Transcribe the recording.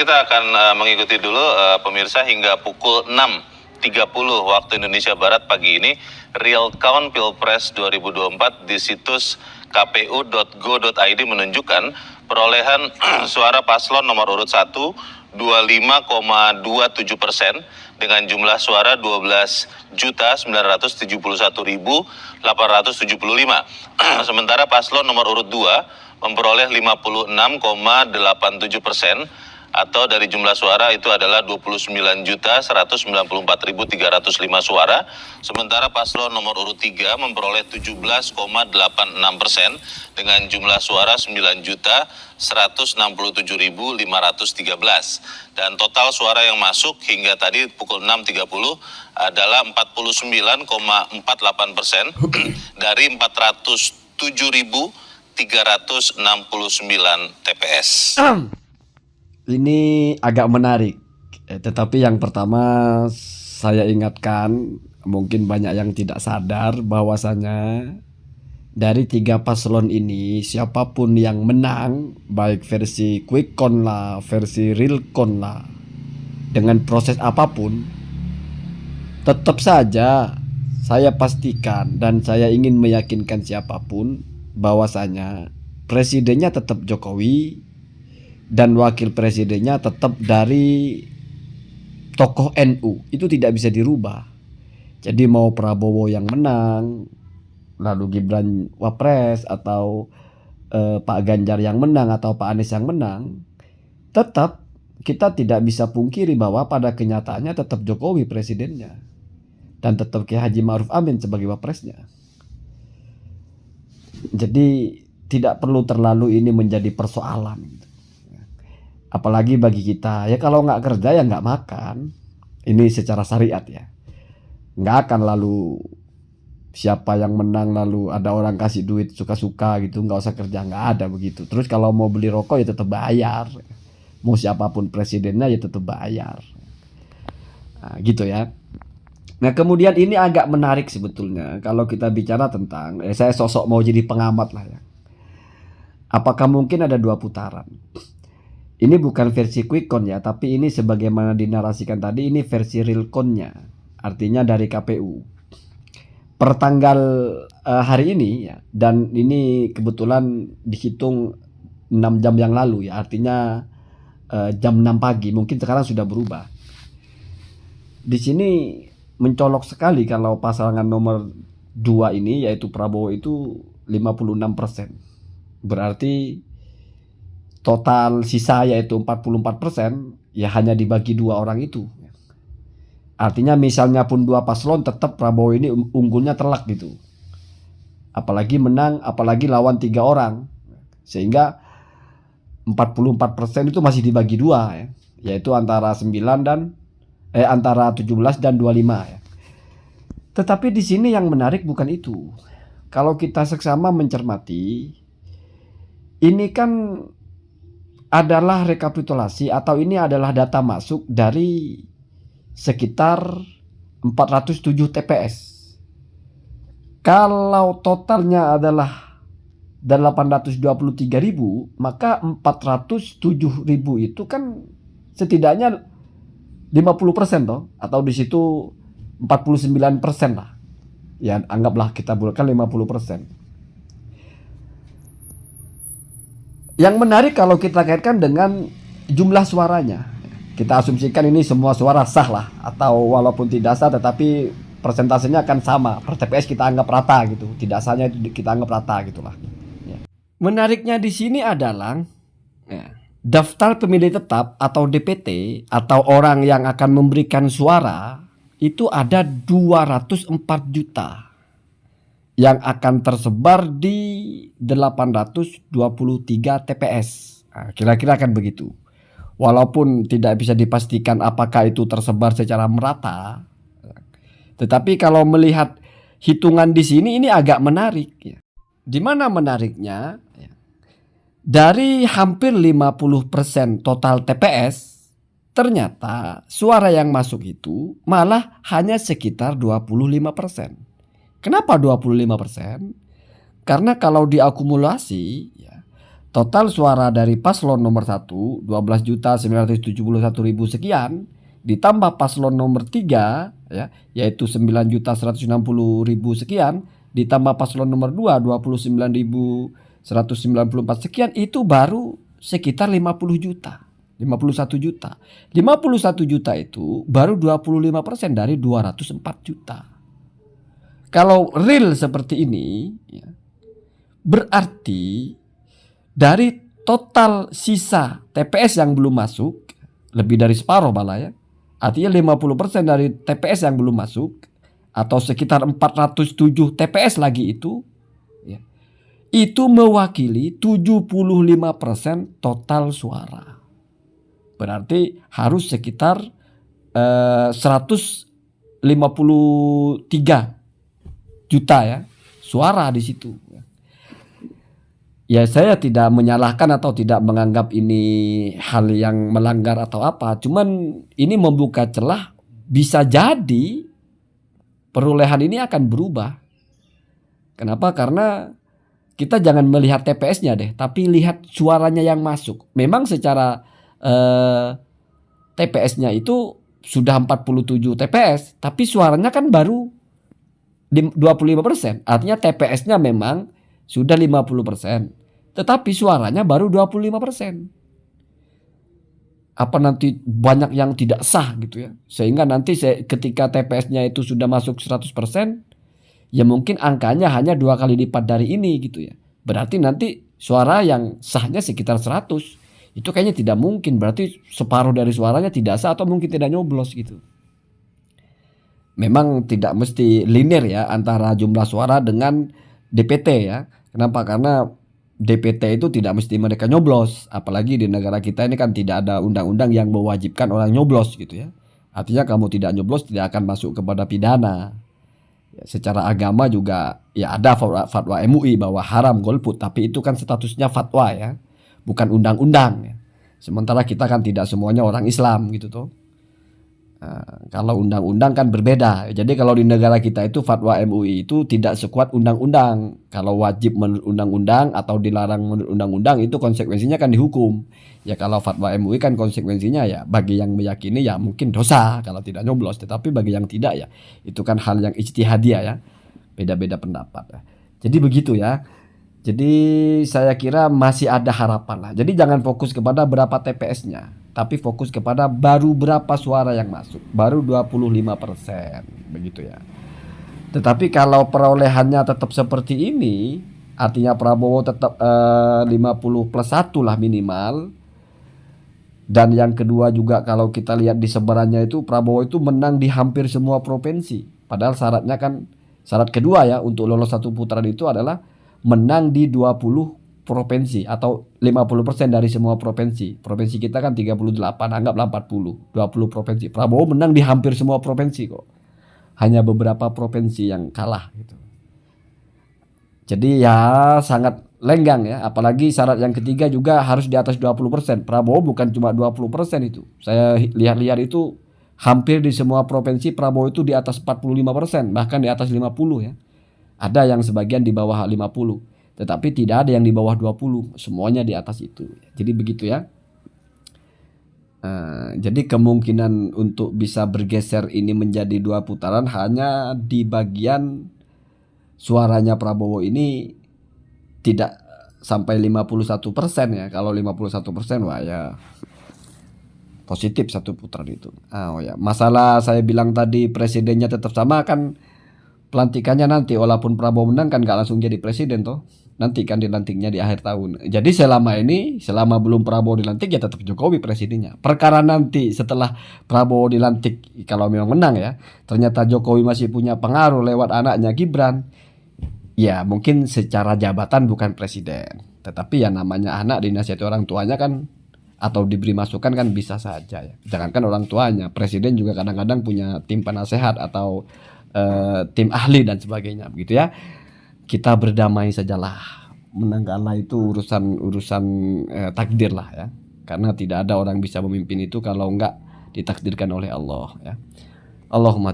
kita akan mengikuti dulu pemirsa hingga pukul 6.30 waktu Indonesia Barat pagi ini real count Pilpres 2024 di situs kpu.go.id menunjukkan perolehan suara paslon nomor urut 1 25,27% dengan jumlah suara 12.971.875. Sementara paslon nomor urut 2 memperoleh 56,87% atau dari jumlah suara itu adalah 29.194.305 suara. Sementara paslon nomor urut 3 memperoleh 17,86% dengan jumlah suara 9.167.513. Dan total suara yang masuk hingga tadi pukul 6.30 adalah 49,48% dari 407.369 TPS. Ini agak menarik, tetapi yang pertama saya ingatkan, mungkin banyak yang tidak sadar bahwasanya dari 3 paslon ini siapapun yang menang, baik versi quick count lah, versi real count lah, dengan proses apapun, tetap saja saya pastikan dan saya ingin meyakinkan siapapun bahwasanya presidennya tetap Jokowi dan wakil presidennya tetap dari tokoh NU. Itu tidak bisa dirubah. Jadi mau Prabowo yang menang, lalu Gibran Wapres, atau Pak Ganjar yang menang, atau Pak Anies yang menang, tetap kita tidak bisa pungkiri bahwa pada kenyataannya tetap Jokowi presidennya dan tetap Kiai Haji Ma'ruf Amin sebagai wapresnya. Jadi tidak perlu terlalu ini menjadi persoalan. Apalagi bagi kita, ya kalau nggak kerja ya nggak makan. Ini secara syariat ya. Nggak akan lalu siapa yang menang lalu ada orang kasih duit suka-suka gitu, nggak usah kerja, nggak ada begitu. Terus kalau mau beli rokok ya tetap bayar. Mau siapapun presidennya ya tetap bayar. Nah, gitu ya. Nah kemudian ini agak menarik sebetulnya kalau kita bicara tentang, saya sosok mau jadi pengamat lah ya. Apakah mungkin ada 2 putaran? Ini bukan versi quick count ya, tapi ini sebagaimana dinarasikan tadi, ini versi real count-nya. Artinya dari KPU. Per tanggal hari ini ya, dan ini kebetulan dihitung 6 jam yang lalu ya, artinya jam 6 pagi, mungkin sekarang sudah berubah. Di sini mencolok sekali kalau pasangan nomor 2 ini, yaitu Prabowo, itu 56%. Berarti total sisa yaitu 44% ya hanya dibagi 2 orang itu. Artinya misalnya pun 2 paslon tetap Prabowo ini unggulnya telak gitu. Apalagi menang, apalagi lawan 3 orang. Sehingga 44% itu masih dibagi 2 ya. Yaitu antara 9 dan antara 17 dan 25 ya. Tetapi di sini yang menarik bukan itu. Kalau kita seksama mencermati, ini kan adalah rekapitulasi atau ini adalah data masuk dari sekitar 407 TPS. Kalau totalnya adalah 823.000, maka 407.000 itu kan setidaknya 50% toh, atau di situ 49% lah. Ya anggaplah kita bulatkan 50%. Yang menarik kalau kita kaitkan dengan jumlah suaranya. Kita asumsikan ini semua suara sah lah, atau walaupun tidak sah tetapi persentasenya akan sama. Per TPS kita anggap rata gitu. Tidak sahnya kita anggap rata gitulah. Ya. Menariknya di sini adalah daftar pemilih tetap atau DPT atau orang yang akan memberikan suara itu ada 204 juta. Yang akan tersebar di 823 TPS. Nah, kira-kira akan begitu. Walaupun tidak bisa dipastikan apakah itu tersebar secara merata, tetapi kalau melihat hitungan di sini ini agak menarik. Ya. Di mana menariknya? Dari hampir 50% total TPS, ternyata suara yang masuk itu malah hanya sekitar 25%. Kenapa 25%? Karena kalau diakumulasi ya, total suara dari paslon nomor 1 12.971.000 sekian ditambah paslon nomor 3 ya, yaitu 9.160.000 sekian ditambah paslon nomor 2 29.194 sekian, itu baru sekitar 50 juta. 51 juta. 51 juta itu baru 25% dari 204 juta. Kalau real seperti ini ya, berarti dari total sisa TPS yang belum masuk, lebih dari separuh malah ya. Artinya 50% dari TPS yang belum masuk, atau sekitar 407 TPS lagi itu ya, itu mewakili 75% total suara. Berarti harus sekitar 153 juta ya suara di situ. Ya saya tidak menyalahkan atau tidak menganggap ini hal yang melanggar atau apa. Cuman ini membuka celah, bisa jadi perolehan ini akan berubah. Kenapa? Karena kita jangan melihat TPS-nya deh, tapi lihat suaranya yang masuk. Memang secara TPS-nya itu sudah 47 TPS, tapi suaranya kan baru 25%. Artinya TPS-nya memang sudah 50%, tetapi suaranya baru 25%. Apa nanti banyak yang tidak sah gitu ya. Sehingga nanti ketika TPS-nya itu sudah masuk 100%, ya mungkin angkanya hanya 2 kali lipat dari ini gitu ya. Berarti nanti suara yang sahnya sekitar 100. Itu kayaknya tidak mungkin, berarti separuh dari suaranya tidak sah atau mungkin tidak nyoblos gitu. Memang tidak mesti linear ya antara jumlah suara dengan DPT ya. Kenapa? Karena DPT itu tidak mesti mereka nyoblos. Apalagi di negara kita ini kan tidak ada undang-undang yang mewajibkan orang nyoblos gitu ya. Artinya kamu tidak nyoblos tidak akan masuk kepada pidana. Ya, secara agama juga ya ada fatwa MUI bahwa haram golput, tapi itu kan statusnya fatwa ya, bukan undang-undang ya. Sementara kita kan tidak semuanya orang Islam gitu tuh. Kalau undang-undang kan berbeda. Jadi kalau di negara kita itu fatwa MUI itu tidak sekuat undang-undang. Kalau wajib menurut undang-undang atau dilarang menurut undang-undang itu konsekuensinya kan dihukum. Ya kalau fatwa MUI kan konsekuensinya ya bagi yang meyakini ya mungkin dosa kalau tidak nyoblos. Tetapi bagi yang tidak ya itu kan hal yang ijtihadiyah ya. Beda-beda pendapat ya. Jadi begitu ya. Jadi saya kira masih ada harapan lah. Jadi jangan fokus kepada berapa TPS-nya, tapi fokus kepada baru berapa suara yang masuk. Baru 25%, begitu ya. Tetapi kalau perolehannya tetap seperti ini, artinya Prabowo tetap 50+1 lah minimal. Dan yang kedua juga kalau kita lihat di sebarannya itu Prabowo itu menang di hampir semua provinsi. Padahal syaratnya kan, syarat kedua ya untuk lolos satu putaran itu adalah menang di 20 provinsi atau 50% dari semua provinsi. Provinsi kita kan 38, anggaplah 40, 20 provinsi. Prabowo menang di hampir semua provinsi kok. Hanya beberapa provinsi yang kalah gitu. Jadi ya sangat lenggang ya, apalagi syarat yang ketiga juga harus di atas 20%. Prabowo bukan cuma 20% itu. Saya lihat-lihat itu hampir di semua provinsi Prabowo itu di atas 45%, bahkan di atas 50 ya. Ada yang sebagian di bawah 50, tetapi tidak ada yang di bawah 20, semuanya di atas itu. Jadi begitu ya. Jadi kemungkinan untuk bisa bergeser ini menjadi 2 putaran hanya di bagian suaranya Prabowo ini tidak sampai 51% ya. Kalau 51% wah ya positif 1 putaran itu. Oh ya, masalah saya bilang tadi presidennya tetap sama kan. Pelantikannya nanti walaupun Prabowo menang kan gak langsung jadi presiden toh. Nanti kan dilantiknya di akhir tahun. Jadi selama belum Prabowo dilantik ya tetap Jokowi presidennya. Perkara nanti setelah Prabowo dilantik kalau memang menang ya, ternyata Jokowi masih punya pengaruh lewat anaknya Gibran. Ya mungkin secara jabatan bukan presiden, tetapi ya namanya anak dinasihati orang tuanya kan atau diberi masukan kan bisa saja ya. Jangankan orang tuanya, presiden juga kadang-kadang punya tim penasehat atau tim ahli dan sebagainya begitu ya. Kita berdamai sajalah, menang kalah itu urusan takdir lah ya, karena tidak ada orang bisa memimpin itu kalau enggak ditakdirkan oleh Allah ya. Allahumma